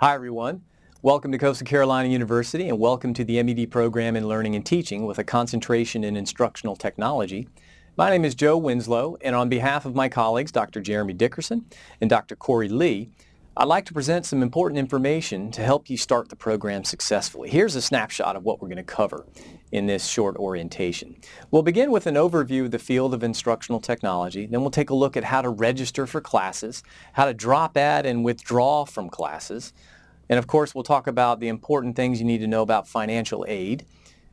Hi everyone. Welcome to Coastal Carolina University and welcome to the M.Ed program in Learning and Teaching with a concentration in Instructional Technology. My name is Joe Winslow, and on behalf of my colleagues Dr. Jeremy Dickerson and Dr. Corey Lee, I'd like to present some important information to help you start the program successfully. Here's a snapshot of what we're going to cover in this short orientation. We'll begin with an overview of the field of instructional technology. Then we'll take a look at how to register for classes, how to drop at and withdraw from classes. And of course, we'll talk about the important things you need to know about financial aid.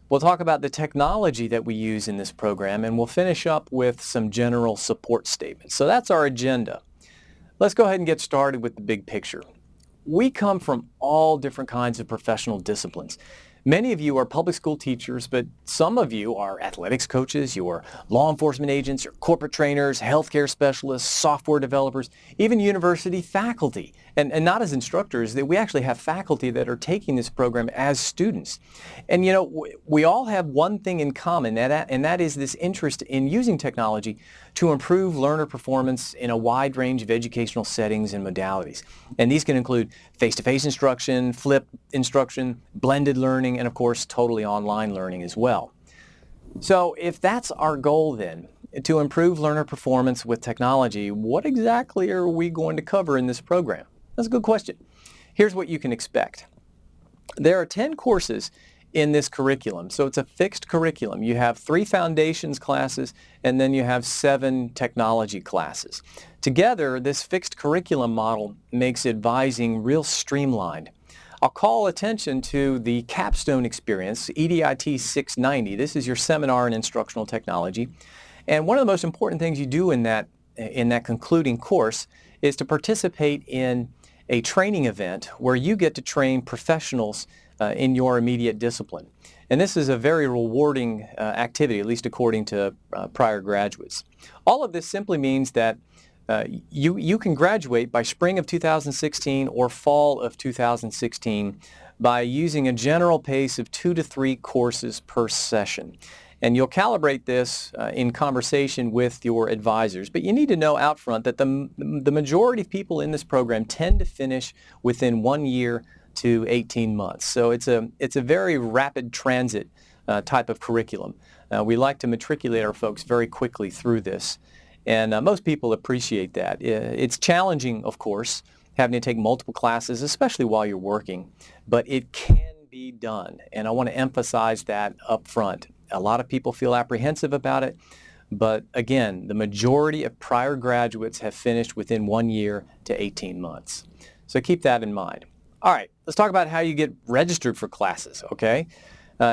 We'll talk about the technology that we use in this program, and we'll finish up with some general support statements. So that's our agenda. Let's go ahead and get started with the big picture. We come from all different kinds of professional disciplines. Many of you are public school teachers, but some of you are athletics coaches, you are law enforcement agents, you're corporate trainers, healthcare specialists, software developers, even university faculty. And not as instructors, we actually have faculty that are taking this program as students. And you know, we all have one thing in common, and that is this interest in using technology to improve learner performance in a wide range of educational settings and modalities. And these can include face-to-face instruction, flipped instruction, blended learning, and of course totally online learning as well. So if that's our goal then, to improve learner performance with technology, what exactly are we going to cover in this program? That's a good question. Here's what you can expect. There are 10 courses in this curriculum, so it's a fixed curriculum. You have 3 foundations classes and then you have 7 technology classes. Together, this fixed curriculum model makes advising real streamlined. I'll call attention to the capstone experience, EDIT 690. This is your seminar in instructional technology. And one of the most important things you do in that concluding course is to participate in a training event where you get to train professionals in your immediate discipline. And this is a very rewarding activity, at least according to prior graduates. All of this simply means that you can graduate by spring of 2016 or fall of 2016 by using a general pace of 2 to 3 courses per session. And you'll calibrate this in conversation with your advisors. But you need to know out front that the majority of people in this program tend to finish within 1 year to 18 months. So it's a very rapid transit type of curriculum. We like to matriculate our folks very quickly through this. And most people appreciate that. It's challenging, of course, having to take multiple classes, especially while you're working. But it can be done. And I want to emphasize that up front. A lot of people feel apprehensive about it, but again, the majority of prior graduates have finished within 1 year to 18 months. So keep that in mind. All right, let's talk about how you get registered for classes, okay?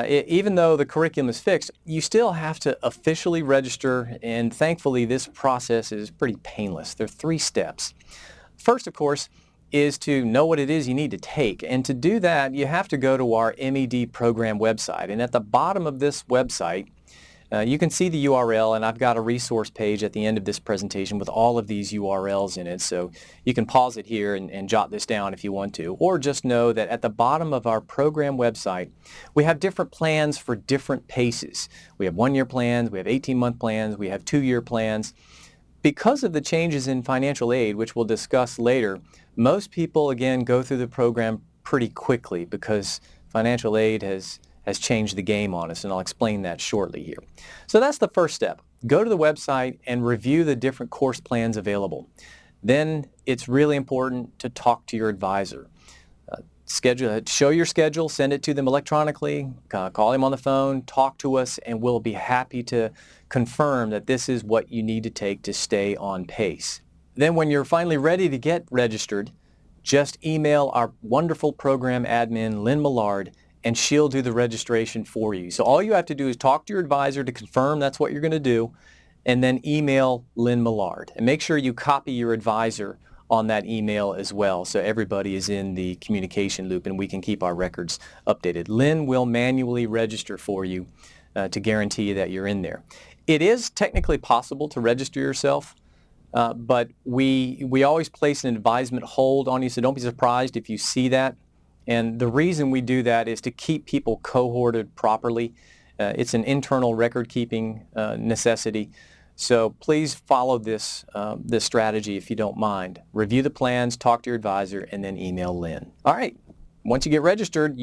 Even though the curriculum is fixed, you still have to officially register, and thankfully this process is pretty painless. There are 3 steps. First, of course, is to know what it is you need to take. And to do that, you have to go to our M.Ed program website. And at the bottom of this website, you can see the URL, and I've got a resource page at the end of this presentation with all of these URLs in it. So you can pause it here and jot this down if you want to. Or just know that at the bottom of our program website, we have different plans for different paces. We have 1-year plans, we have 18-month plans, we have 2-year plans. Because of the changes in financial aid, which we'll discuss later, most people, again, go through the program pretty quickly because financial aid has changed the game on us, and I'll explain that shortly here. So that's the first step. Go to the website and review the different course plans available. Then it's really important to talk to your advisor. Show your schedule, send it to them electronically, call them on the phone, talk to us, and we'll be happy to confirm that this is what you need to take to stay on pace. Then when you're finally ready to get registered, just email our wonderful program admin, Lynn Millard, and she'll do the registration for you. So all you have to do is talk to your advisor to confirm that's what you're going to do, and then email Lynn Millard. And make sure you copy your advisor on that email as well, so everybody is in the communication loop and we can keep our records updated. Lynn will manually register for you to guarantee that you're in there. It is technically possible to register yourself, but we always place an advisement hold on you, so don't be surprised if you see that. And the reason we do that is to keep people cohorted properly. It's an internal record-keeping necessity. So please follow this strategy if you don't mind. Review the plans, talk to your advisor, and then email Lynn. All right, once you get registered,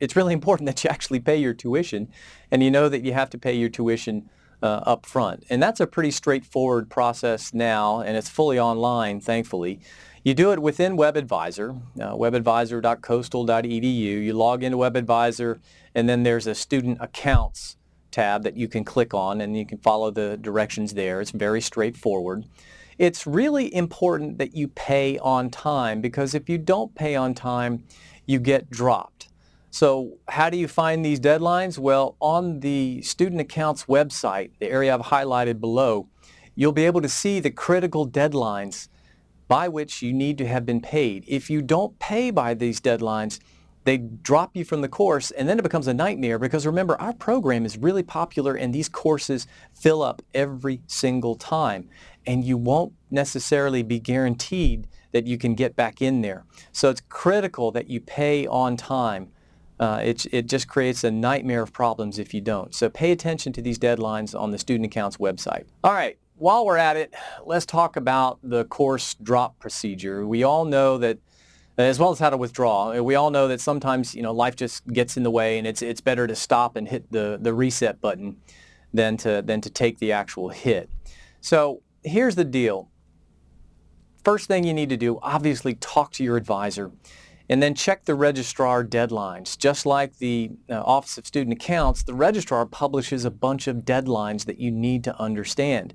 it's really important that you actually pay your tuition, and you know that you have to pay your tuition up front. And that's a pretty straightforward process now, and it's fully online, thankfully. You do it within WebAdvisor, webadvisor.coastal.edu. You log into WebAdvisor, and then there's a student accounts tab that you can click on, and you can follow the directions there. It's very straightforward. It's really important that you pay on time, because if you don't pay on time, you get dropped. So how do you find these deadlines? Well, on the student accounts website, the area I've highlighted below, you'll be able to see the critical deadlines by which you need to have been paid. If you don't pay by these deadlines, they drop you from the course, and then it becomes a nightmare, because remember, our program is really popular and these courses fill up every single time, and you won't necessarily be guaranteed that you can get back in there. So it's critical that you pay on time. It just creates a nightmare of problems if you don't. So pay attention to these deadlines on the student accounts website. All right, while we're at it, let's talk about the course drop procedure. We all know that, as well as how to withdraw, we all know that sometimes life just gets in the way, and it's better to stop and hit the reset button than to take the actual hit. So here's the deal. First thing you need to do, obviously, talk to your advisor, and then check the registrar deadlines. Just like the Office of Student Accounts, the registrar publishes a bunch of deadlines that you need to understand.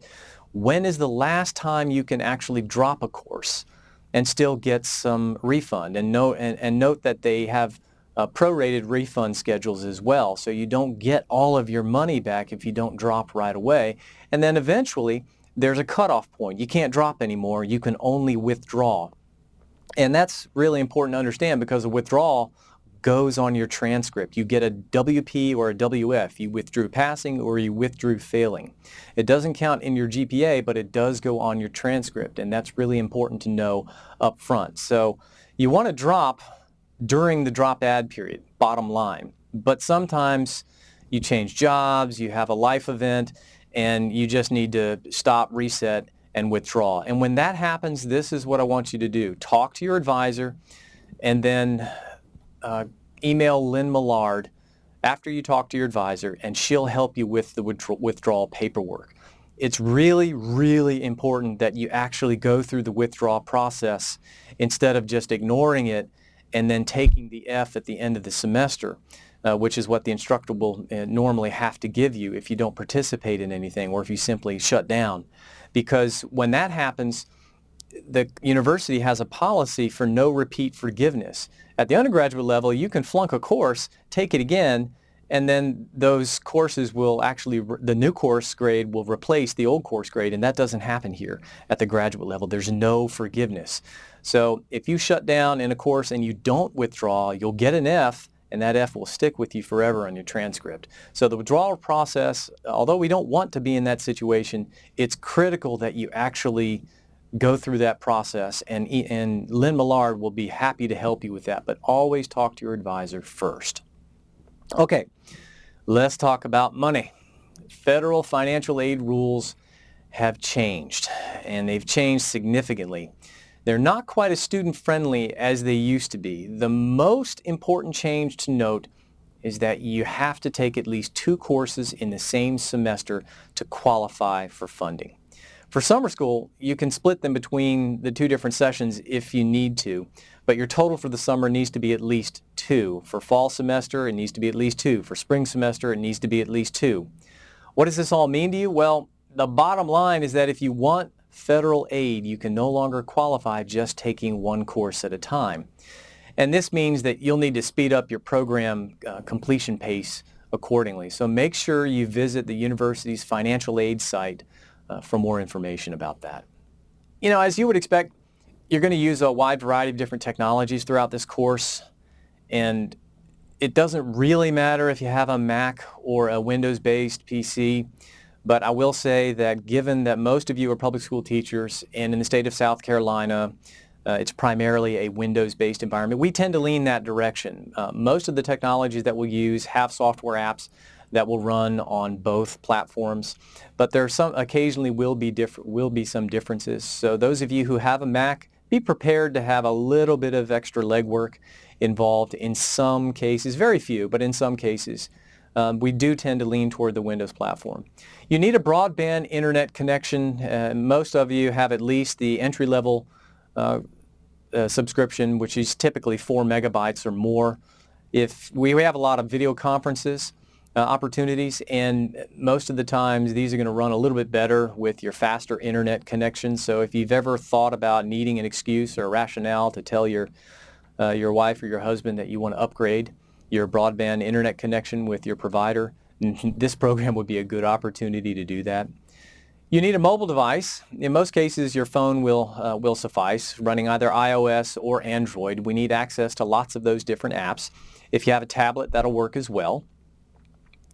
When is the last time you can actually drop a course and still get some refund? And note that they have prorated refund schedules as well, so you don't get all of your money back if you don't drop right away. And then eventually there's a cutoff point. You can't drop anymore. You can only withdraw. And that's really important to understand, because a withdrawal goes on your transcript. You get a WP or a WF. You withdrew passing or you withdrew failing. It doesn't count in your GPA, but it does go on your transcript, and that's really important to know up front. So you want to drop during the drop add period, bottom line. But sometimes you change jobs, you have a life event, and you just need to stop, reset, and withdraw. And when that happens, this is what I want you to do. Talk to your advisor, and then email Lynn Millard after you talk to your advisor, and she'll help you with the withdrawal paperwork. It's really, really important that you actually go through the withdrawal process instead of just ignoring it and then taking the F at the end of the semester, which is what the instructor will normally have to give you if you don't participate in anything, or if you simply shut down. Because when that happens, the university has a policy for no repeat forgiveness. At the undergraduate level, you can flunk a course, take it again, and then those courses will actually, the new course grade will replace the old course grade, and that doesn't happen here at the graduate level. There's no forgiveness. So if you shut down in a course and you don't withdraw, you'll get an F, and that F will stick with you forever on your transcript. So the withdrawal process, although we don't want to be in that situation, it's critical that you actually go through that process, and Lynn Millard will be happy to help you with that, but always talk to your advisor first. Okay, let's talk about money. Federal financial aid rules have changed, and they've changed significantly. They're not quite as student-friendly as they used to be. The most important change to note is that you have to take at least 2 courses in the same semester to qualify for funding. For summer school, you can split them between the 2 different sessions if you need to, but your total for the summer needs to be at least 2. For fall semester, it needs to be at least 2. For spring semester, it needs to be at least 2. What does this all mean to you? Well, the bottom line is that if you want federal aid, you can no longer qualify just taking 1 course at a time. And this means that you'll need to speed up your program completion pace accordingly. So make sure you visit the university's financial aid site for more information about that. As you would expect, you're going to use a wide variety of different technologies throughout this course, and it doesn't really matter if you have a Mac or a Windows-based PC, but I will say that given that most of you are public school teachers, and in the state of South Carolina, it's primarily a Windows-based environment, we tend to lean that direction. Most of the technologies that we'll use have software apps that will run on both platforms, but there are occasionally will be some differences. So those of you who have a Mac, be prepared to have a little bit of extra legwork involved in some cases, very few, but in some cases. We do tend to lean toward the Windows platform. You need a broadband internet connection. Most of you have at least the entry-level subscription, which is typically 4 megabytes or more. If we have a lot of video conferences opportunities, and most of the times these are going to run a little bit better with your faster internet connection. So if you've ever thought about needing an excuse or a rationale to tell your wife or your husband that you want to upgrade your broadband internet connection with your provider, this program would be a good opportunity to do that. You need a mobile device. In most cases, your phone will suffice, running either iOS or Android. We need access to lots of those different apps. If you have a tablet, that'll work as well.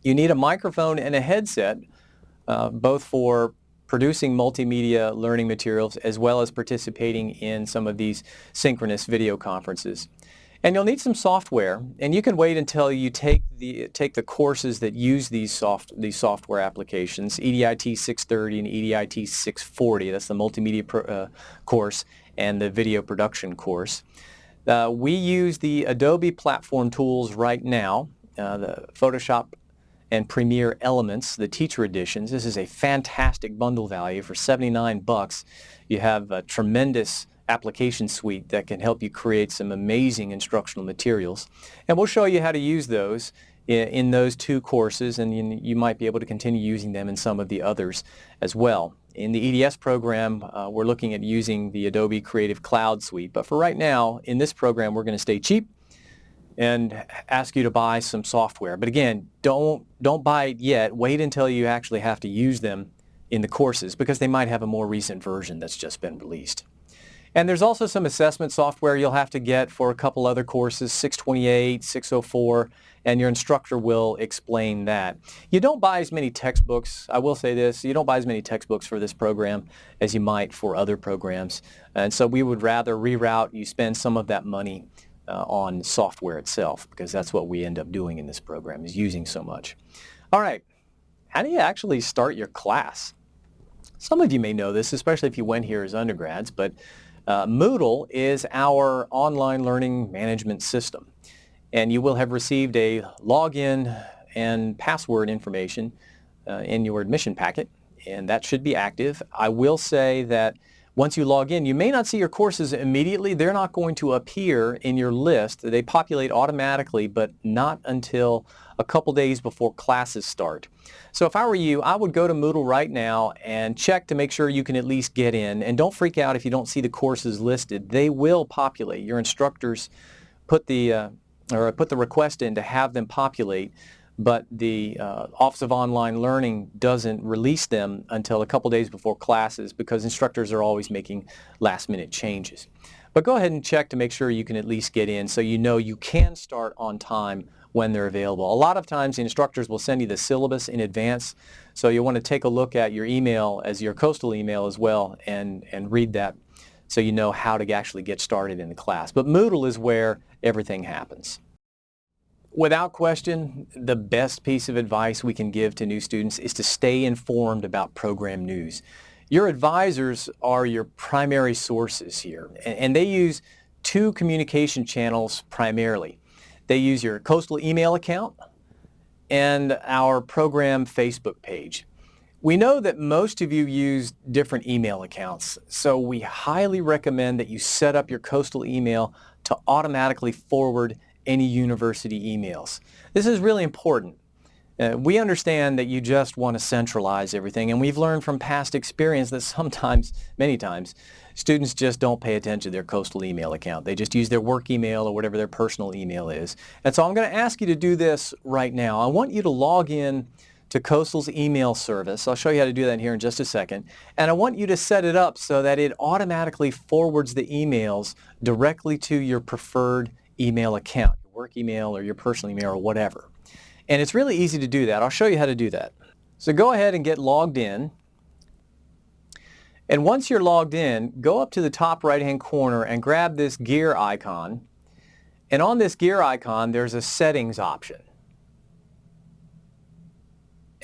You need a microphone and a headset, both for producing multimedia learning materials as well as participating in some of these synchronous video conferences. And you'll need some software, and you can wait until you take the courses that use these software applications, EDIT 630 and EDIT 640. That's the multimedia course and the video production course. We use the Adobe platform tools right now, the Photoshop and Premiere Elements, the teacher editions. This is a fantastic bundle value for $79. You have a tremendous application suite that can help you create some amazing instructional materials. And we'll show you how to use those in those two courses, and you might be able to continue using them in some of the others as well. In the EDS program, we're looking at using the Adobe Creative Cloud suite, but for right now, in this program, we're going to stay cheap and ask you to buy some software. But again, don't buy it yet. Wait until you actually have to use them in the courses, because they might have a more recent version that's just been released. And there's also some assessment software you'll have to get for a couple other courses, 628, 604, and your instructor will explain that. You don't buy as many textbooks. I will say this, you don't buy as many textbooks for this program as you might for other programs. And so we would rather reroute, you spend some of that money on software itself, because that's what we end up doing in this program, is using so much. All right, how do you actually start your class? Some of you may know this, especially if you went here as undergrads, but Moodle is our online learning management system, and you will have received a login and password information in your admission packet, and that should be active. I will say that once you log in, you may not see your courses immediately. They're not going to appear in your list. They populate automatically, but not until a couple days before classes start. So if I were you, I would go to Moodle right now and check to make sure you can at least get in. And don't freak out if you don't see the courses listed. They will populate. Your instructors put the request in to have them populate, but the Office of Online Learning doesn't release them until a couple days before classes, because instructors are always making last-minute changes. But go ahead and check to make sure you can at least get in, so you know you can start on time when they're available. A lot of times the instructors will send you the syllabus in advance, so you want to take a look at your email, as your coastal email as well, and read that so you know how to actually get started in the class. But Moodle is where everything happens. Without question, the best piece of advice we can give to new students is to stay informed about program news. Your advisors are your primary sources here, and they use two communication channels primarily. They use your coastal email account and our program Facebook page. We know that most of you use different email accounts, so we highly recommend that you set up your coastal email to automatically forward any university emails. This is really important. We understand that you just want to centralize everything, and we've learned from past experience that sometimes, many times, students just don't pay attention to their coastal email account. They just use their work email or whatever their personal email is. And so I'm going to ask you to do this right now. I want you to log in to Coastal's email service. I'll show you how to do that here in just a second. And I want you to set it up so that it automatically forwards the emails directly to your preferred email account, your work email or your personal email or whatever. And it's really easy to do that. I'll show you how to do that. So go ahead and get logged in. And once you're logged in, go up to the top right-hand corner and grab this gear icon. And on this gear icon, there's a settings option.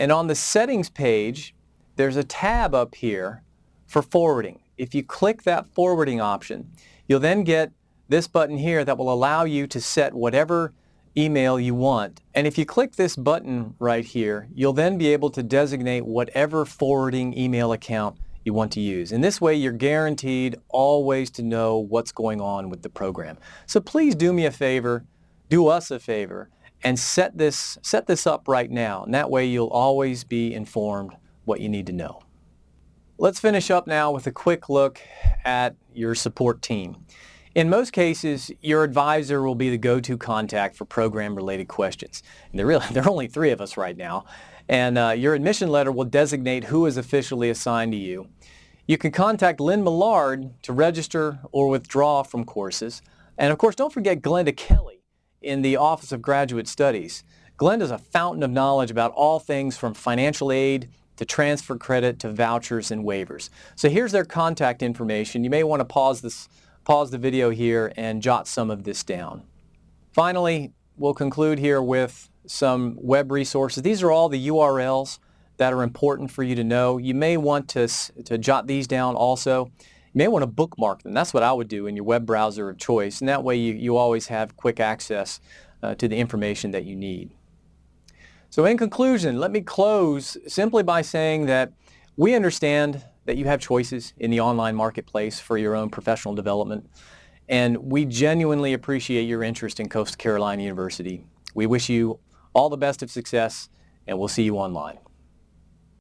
And on the settings page, there's a tab up here for forwarding. If you click that forwarding option, you'll then get this button here that will allow you to set whatever email you want. And if you click this button right here, you'll then be able to designate whatever forwarding email account you want to use. And this way you're guaranteed always to know what's going on with the program. So please do me a favor, do us a favor, and set this up right now. And that way you'll always be informed what you need to know. Let's finish up now with a quick look at your support team. In most cases, your advisor will be the go-to contact for program-related questions. And there are only 3 of us right now. And your admission letter will designate who is officially assigned to you. You can contact Lynn Millard to register or withdraw from courses. And of course, don't forget Glenda Kelly in the Office of Graduate Studies. Glenda's a fountain of knowledge about all things from financial aid to transfer credit to vouchers and waivers. So here's their contact information. You may want to pause the video here and jot some of this down. Finally, we'll conclude here with some web resources. These are all the URLs that are important for you to know. You may want to jot these down also. You may want to bookmark them. That's what I would do in your web browser of choice, and that way you always have quick access to the information that you need. So in conclusion, let me close simply by saying that we understand that you have choices in the online marketplace for your own professional development, and we genuinely appreciate your interest in Coastal Carolina University. We wish you all the best of success, and we'll see you online.